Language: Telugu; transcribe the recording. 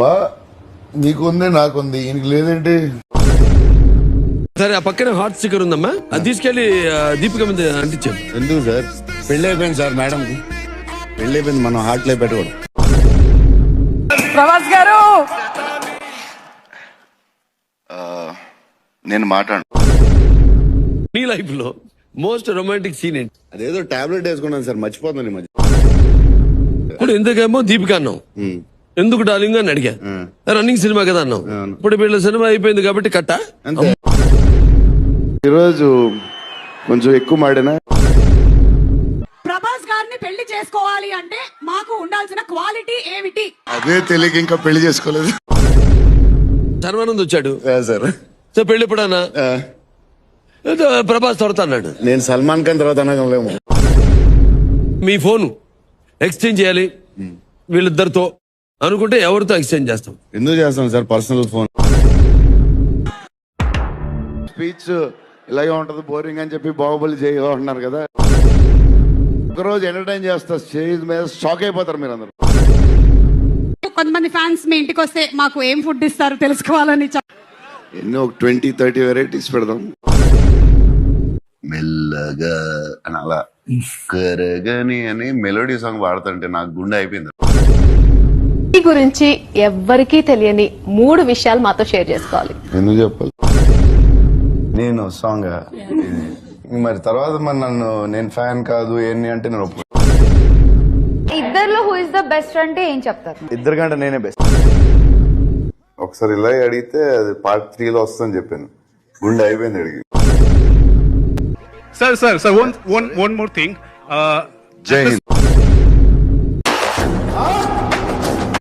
బా నీకుంది నాకుంది ఈయనకి లేదేంటి? సరే ఆ పక్కన హాట్ స్టిక్కర్ ఉందమ్మా, అది తీసుకెళ్లి దీపిక మీద అంటించాం. ఎందుకు సార్? పెళ్లి అయిపోయింది సార్, మేడం పెళ్లి అయిపోయింది, మనం హార్ట్ లో పెట్టకూడదు. ప్రభాస్ గారు నేను మాట్లాడు. నీ లైఫ్ లో మోస్ట్ రొమాంటిక్ సీన్ ఏంటి? అదేదో టాబ్లెట్ వేసుకున్నాను సార్, మర్చిపోతున్నాను ఈ మధ్య. ఇప్పుడు ఎందుకేమో దీపిక అన్నావు, ఎందుకు డార్లింగ్ అని అడిగా. రన్నింగ్ సినిమా కదా అన్నావు. ఇప్పుడు వీళ్ళ సినిమా అయిపోయింది కాబట్టి కట్టా. ఈరోజు కొంచెం ఎక్కువ మాడినా. ప్రభాస్ గారిని పెళ్లి చేసుకోవాలి అంటే మాకు ఉండాల్సిన క్వాలిటీ ఏమిటి? అదే తెలియక ఇంకా పెళ్లి చేసుకోలేదు. శర్వానంద్ వచ్చాడు సార్, సో పెళ్లి ఎప్పుడన్నా ప్రభాస్ తర్వాత అన్నాడు. నేను సల్మాన్ ఖాన్ తర్వాత అనగలేము. మీ ఫోన్ ఎక్స్చేంజ్ చేయాలి వీళ్ళిద్దరితో అనుకుంటే ఎవరితో ఎక్స్చేంజ్ చేస్తాం? ఎందుకు చేస్తాం సార్ పర్సనల్ ఫోన్? స్పీచ్ ఇలాగే ఉంటది బోరింగ్ అని చెప్పి బాహుబలి చేయమంటున్నారు కదా. ఒకరోజు ఎంటర్టైన్ చేస్తా స్టేజ్ మీద, షాక్ అయిపోతారు మీరు అందరు. కొంతమంది ఫ్యాన్స్ మీ ఇంటికి వస్తే మాకు ఏం ఫుడ్ ఇస్తారు తెలుసుకోవాలని. ఎన్నో 20-30 వెరైటీస్ పెడదాం. మెల్లగా అని అలా కరగని అని మెలోడీ సాంగ్ పాడుతుంటే నాకు గుండె అయిపోయింది. మీ గురించి ఎవ్వరికీ తెలియని 3 విషయాలు మాతో షేర్ చేసుకోవాలి. ఎందుకు చెప్పాలి? నేను సాంగ్ మరి తర్వాత మరి నన్ను నేను ఫ్యాన్ కాదు ఏంటి అంటే నేను ఒప్పు. ఇద్దర్లో హూ ఇస్ ద బెస్ట్ అంటే ఏం చెప్తారు? ఇద్దరికంటే నేనే బెస్ట్. ఒకసారి ఇలా అడిగితే అది పార్ట్ 3లో వస్తుందని చెప్పాను, గుండె అయిపోయింది అడిగి. Sir, one more thing. జై హింద్.